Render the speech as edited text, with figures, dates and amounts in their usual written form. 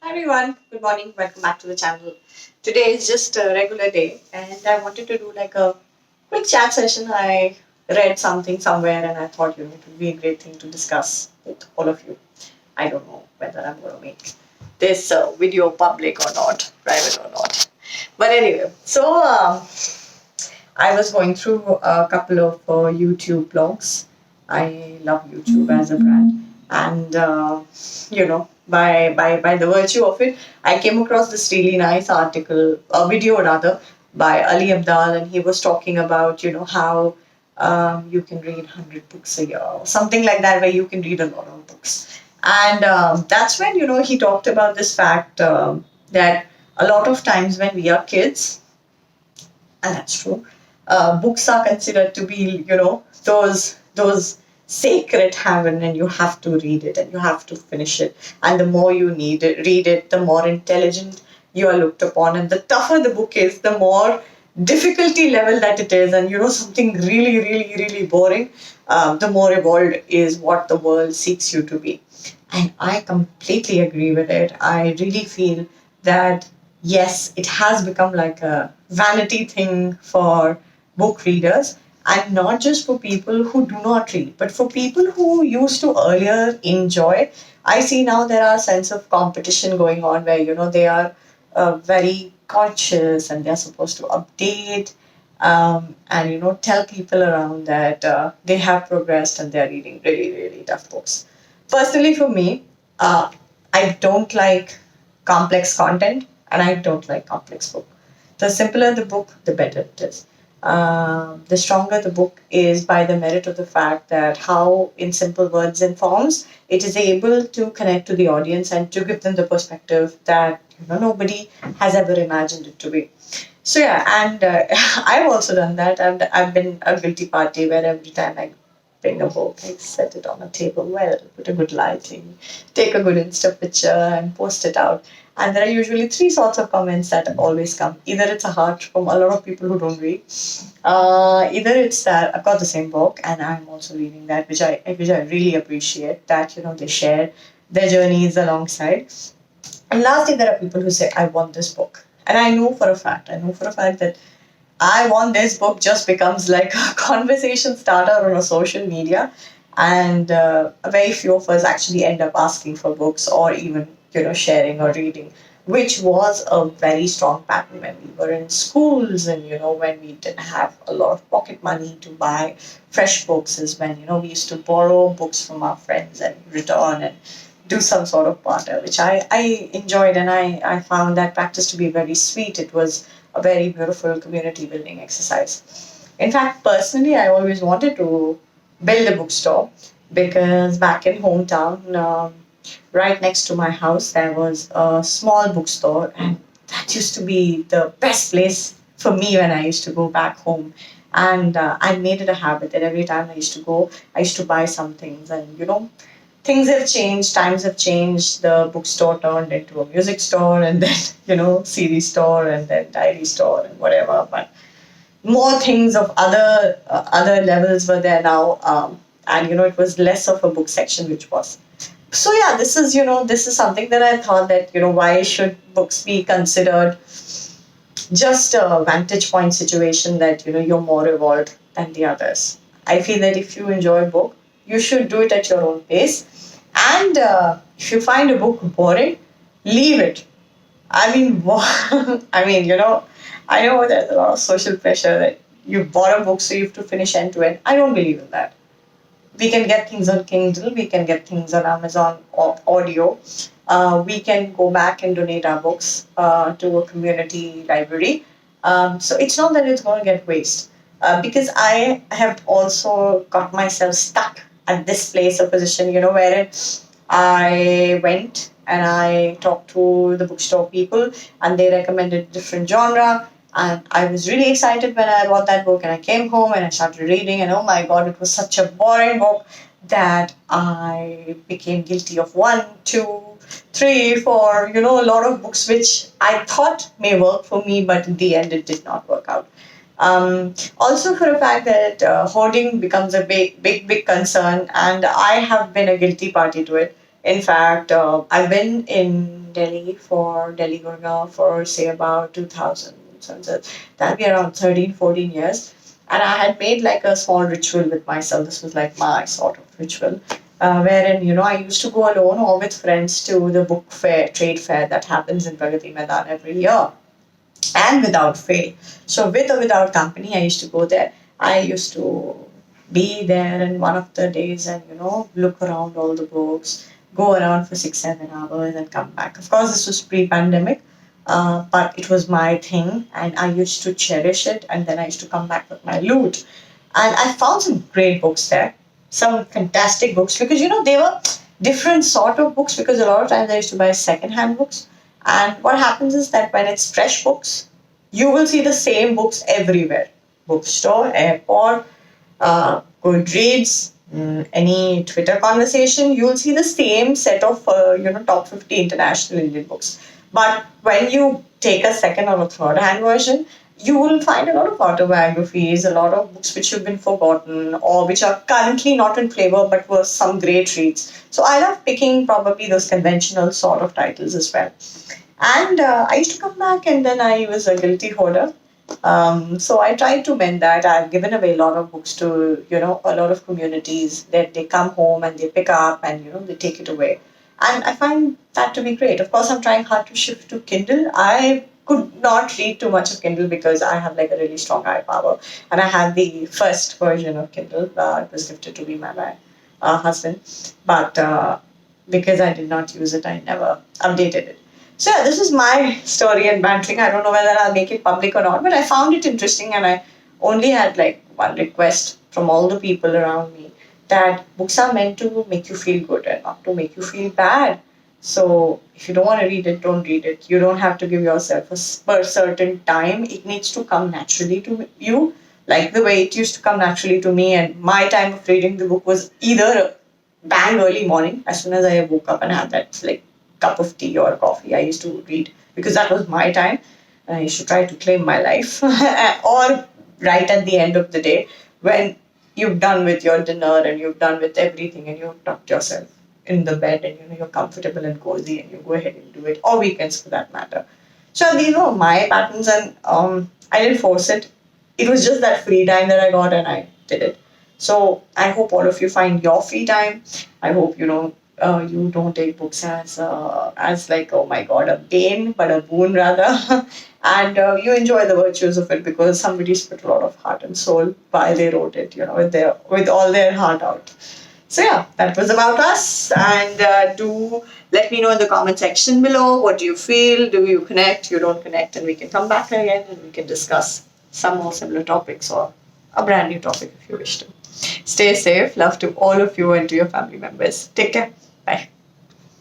Hi everyone, good morning, welcome back to the channel. Today is just a regular day and I wanted to do like a quick chat session. I read something somewhere and I thought it would be a great thing to discuss with all of you. I don't know whether I'm going to make this video public or not, private or not. But anyway, I was going through a couple of YouTube blogs. I love YouTube as a brand, and by the virtue of it, I came across this really nice article, a video rather, by Ali Abdal, and he was talking about how you can read 100 books a year, or something like that, where you can read a lot of books, and that's when he talked about this fact that a lot of times when we are kids, and that's true. Books are considered to be, those sacred heaven, and you have to read it and you have to finish it. And the more you read it, the more intelligent you are looked upon, and the tougher the book is, the more difficulty level that it is, and something really, really, really boring. The more evolved is what the world seeks you to be. And I completely agree with it. I really feel that yes, it has become like a vanity thing for book readers, and not just for people who do not read, but for people who used to earlier enjoy. I see now there are sense of competition going on where they are very conscious and they're supposed to update and tell people around that they have progressed and they're reading really, really tough books. Personally, for me, I don't like complex content and I don't like complex book. The simpler the book, the better it is. The stronger the book is by the merit of the fact that how, in simple words and forms, it is able to connect to the audience and to give them the perspective that nobody has ever imagined it to be. So yeah, and I've also done that. I've been a guilty party where every time I bring a book, I set it on a table well, put a good lighting, take a good Insta picture, and post it out. And there are usually three sorts of comments that always come. Either it's a heart from a lot of people who don't read. Either it's that I've got the same book and I'm also reading that, which I really appreciate that they share their journeys alongside. And lastly, there are people who say, I want this book. And I know for a fact that I want this book just becomes like a conversation starter on a social media. And very few of us actually end up asking for books or even, sharing or reading, which was a very strong pattern when we were in schools and, when we didn't have a lot of pocket money to buy fresh books is when, we used to borrow books from our friends and return and do some sort of barter, which I enjoyed, and I found that practice to be very sweet. It was a very beautiful community building exercise. In fact, personally, I always wanted to build a bookstore because back in hometown, right next to my house, there was a small bookstore, and that used to be the best place for me when I used to go back home. And I made it a habit that every time I used to go, I used to buy some things, and things have changed, times have changed. The bookstore turned into a music store, and then CD store, and then diary store, and whatever. But more things of other levels were there now, and it was less of a book section, which was. So yeah, this is something that I thought that why should books be considered just a vantage point situation that you're more evolved than the others. I feel that if you enjoy a book, you should do it at your own pace. And if you find a book boring, leave it. I mean, I mean, I know there's a lot of social pressure that you bought a book, so you have to finish end to end. I don't believe in that. We can get things on Kindle, we can get things on Amazon or audio. We can go back and donate our books to a community library. So it's not that it's going to get waste. Because I have also got myself stuck at this place or position, where I went and I talked to the bookstore people and they recommended different genre. And I was really excited when I bought that book and I came home and I started reading, and oh my god, it was such a boring book that I became guilty of one, two, three, four, a lot of books which I thought may work for me, but in the end it did not work out. Also, for a fact that hoarding becomes a big, big, big concern, and I have been a guilty party to it. In fact, I've been in Delhi for Delhi Gurgaon for say about 2000. So that'll be around 13, 14 years. And I had made like a small ritual with myself. This was like my sort of ritual. Wherein, I used to go alone or with friends to the book fair, trade fair that happens in Pragati Maidan every year and without fail. So with or without company, I used to go there. I used to be there in one of the days and look around all the books, go around for 6 7 hours and come back. Of course, this was pre-pandemic, but it was my thing, and I used to cherish it. And then I used to come back with my loot, and I found some great books there, some fantastic books because they were different sort of books because a lot of times I used to buy second-hand books and what happens is that when it's fresh books, you will see the same books everywhere. Bookstore, airport, Goodreads, any Twitter conversation, you'll see the same set of, top 50 international Indian books. But when you take a second or a third hand version, you will find a lot of autobiographies, a lot of books which have been forgotten or which are currently not in flavor but were some great reads. So I love picking probably those conventional sort of titles as well. And I used to come back and then I was a guilty hoarder. So I tried to mend that. I've given away a lot of books to, a lot of communities that they come home and they pick up and, they take it away. And I find that to be great. Of course, I'm trying hard to shift to Kindle. I could not read too much of Kindle because I have like a really strong eye power. And I had the first version of Kindle. It was gifted to me by my husband. But because I did not use it, I never updated it. So yeah, this is my story and bantering. I don't know whether I'll make it public or not, but I found it interesting and I only had like one request from all the people around me that books are meant to make you feel good and not to make you feel bad. So if you don't want to read it, don't read it. You don't have to give yourself a certain time. It needs to come naturally to you, like the way it used to come naturally to me. And my time of reading the book was either bang early morning, as soon as I woke up and had that like cup of tea or coffee, I used to read because that was my time. And I used to try to claim my life, or right at the end of the day when you've done with your dinner and you've done with everything and you've tucked yourself in the bed and you're comfortable and cozy and you go ahead and do it, or weekends for that matter. So these were my patterns, and I didn't force it. It was just that free time that I got and I did it. So I hope all of you find your free time. I hope you don't take books as like, oh my god, a bane, but a boon rather. And you enjoy the virtues of it because somebody's put a lot of heart and soul while they wrote it, with all their heart out. So yeah, that was about us. And do let me know in the comment section below, what do you feel? Do you connect? You don't connect? And we can come back again and we can discuss some more similar topics or a brand new topic if you wish to. Stay safe. Love to all of you and to your family members. Take care. Bye.